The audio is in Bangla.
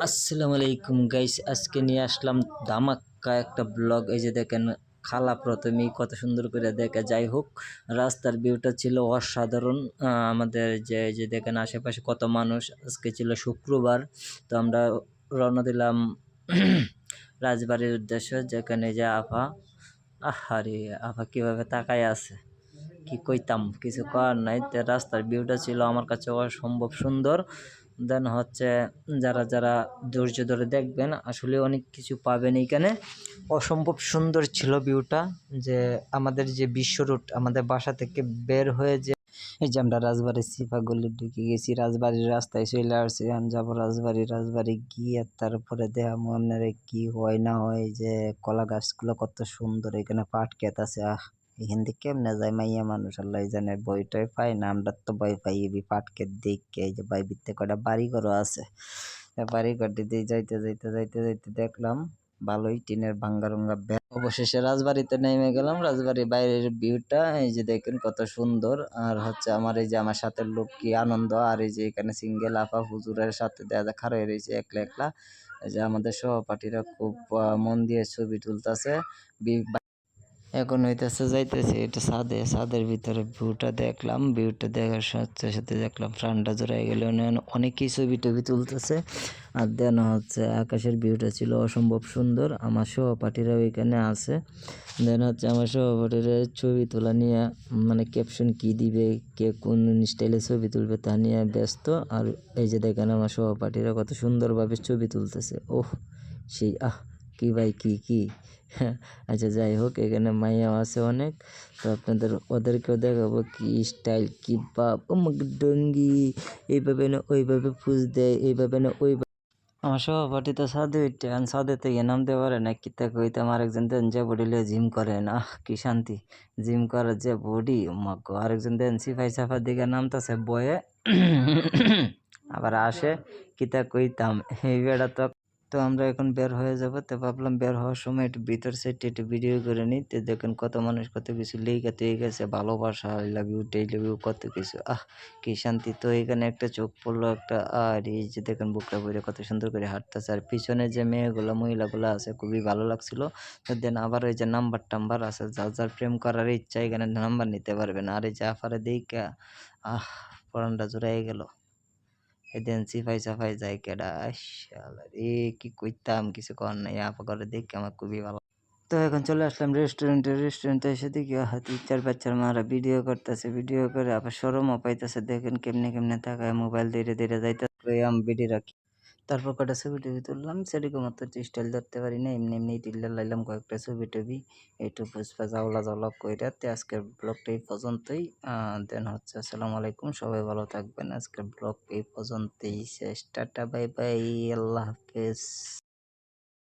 আসসালামু আলাইকুম গাইস, আজকে নিয়ে আসলাম ধামাক্কা একটা ব্লগ। এই যে দেখেন, খালা প্রথমেই কত সুন্দর করে দেখে। যাই হোক, রাস্তার ভিউটা ছিল অসাধারণ। আমাদের যে দেখেন আশেপাশে কত মানুষ। আজকে ছিল শুক্রবার, তো আমরা রওনা দিলাম রাজবাড়ির উদ্দেশ্যে, যেখানে যে আফা, আহারে আফা কিভাবে তাকায় আছে, কি কইতাম, কিছু করার নাই। তো রাস্তার ভিউটা ছিল আমার কাছে অসম্ভব সুন্দর। দেন হচ্ছে, যারা যারা ধৈর্য ধরে দেখবেন আসলে অনেক কিছু পাবেন এইখানে। অসম্ভব সুন্দর ছিল ভিউটা। যে আমাদের যে বিশ্ব রুট, আমাদের বাসা থেকে বের হয়ে যে এই যে আমরা রাজবাড়ির সিফা গলি ঢুকে গেছি, রাজবাড়ির রাস্তায় চলে আসছি। আমি যাবো রাজবাড়ি গিয়ে তারপরে দেখাবো আপনারা কি হয় না হয়। যে কলা গাছগুলো কত সুন্দর, এখানে পাট ক্ষেত আছে। এখান থেকে কেমনে যায় মাইয়া মানুষ আল্লাহ জানে, বইটাই পাই না। আমরা তো ভয় পাই এবি পাট ক্ষেত দেখে। এই যে বাই ভিত্তে কয়টা বাড়ি ঘরও আছে। বাড়ি ঘর দিয়ে যাইতে দেখলাম ভালোই টিনের ভাঙ্গারুঙ্গা। অবশেষে রাজবাড়িতে নেমে গেলাম। রাজবাড়ির বাইরের ভিউটা এই যে দেখেন কত সুন্দর। আর হচ্ছে আমার এই যে আমার সাথে লোক কি আনন্দ। আর এই যে এখানে সিঙ্গেল আফা হুজুরের সাথে দেখা খারাপ রয়েছে একলা একলা। এই যে আমাদের সহপাঠীরা খুব মন দিয়ে ছবি তুলতেছে। এখন হইতেছে যাইতেছে এটা ছাদের ভিতরে ভিউটা দেখলাম। ভিউটা দেখার সাথে সাথে দেখলাম প্রাণটা জোড়াই গেল। অনেকেই ছবি টবি তুলতেছে। আর দেন হচ্ছে আকাশের ভিউটা ছিল অসম্ভব সুন্দর। আমার সহপাঠীরাও এখানে আছে। দেন হচ্ছে আমার সহপাঠীরা ছবি তোলা নিয়ে, মানে ক্যাপশন কি দিবে, কে কোন স্টাইলে ছবি তুলবে তা নিয়ে ব্যস্ত। আর এই যে দেখেন আমার সহপাঠীরা কত সুন্দরভাবে ছবি তুলতেছে। ওহ সেই কি ভাই কি আচ্ছা যাই হোক, এখানে মাইয়াও আছে অনেক। তো আপনাদের ওদেরকেও দেখাবো কি স্টাইল, কি বাপ ডঙ্গি, এইভাবে না ওইভাবে পুজ দেয়, এইভাবে না ওইভাবে। আমার সহপাঠী তো ছাদে উঠে ছাদে থেকে নামতে পারে না। কিতা কইতাম, আরেকজন দেন যে বডি লিয়ে জিম করেন, কি শান্তি। জিম করার যে বডি, মাগো। আরেকজন দেন সিফাই সাফার দিকে নামতেছে বয়ে আবার আসে। কিতা কইতাম এই বেড়া তো। তো আমরা এখন বের হয়ে যাব। তো ভাবলাম বের হওয়ার সময় একটু ভিতর সাইডে একটু ভিডিও করে নিই। তো দেখেন কত মানুষ কত কিছু লেগে গেছে, ভালোবাসা, আই লাভ ইউ, টেই লাভ ইউ, কত কিছু। কি শান্তি। তো এখানে একটা চোখ পড়লো একটা। আর এই যে দেখেন বুকটা ভরে কত সুন্দর করে হাঁটতেছে। আর পিছনে যে মেয়েগুলো মহিলাগুলো আছে খুবই ভালো লাগছিল। তো দেন আবার ওই যে নাম্বার টাম্বার আছে, যার যার প্রেম করার ইচ্ছা এখানে নাম্বার নিতে পারবেন। আর এই যে আফারে দেখা পরানটা জোড়াই গেল। এদিন সিফাই সাফাই যাই কেডা, শালা রে কি কইতাম, কিছু করার নাই। আপা করে দেখে আমার খুবই ভালো। তো এখন চলে আসলাম রেস্টুরেন্টে এসে দেখি তিন চার বাচ্চার মারা ভিডিও করতেছে। ভিডিও করে আবার শরমও পাইতেছে। দেখেন কেমনে কেমনে তাকায়, মোবাইল ধীরে ধীরে যাইতেছে। আমি ভিডিও রাখি। তারপর কটা ছবি টবি তুললাম। সেরকম অত স্টাইল ধরতে পারি না, এমনি এমনি তুলে লাইলাম কয়েকটা ছবি টবি। একটু ফুচফা জাওলা কইরাতে আজকের ব্লগটা এই পর্যন্তই। দেন হচ্ছে আসসালামু আলাইকুম, সবাই ভালো থাকবেন। আজকের ব্লগ এই পর্যন্তই শেষ। টাটা বাই বাই, আল্লাহ হাফেজ।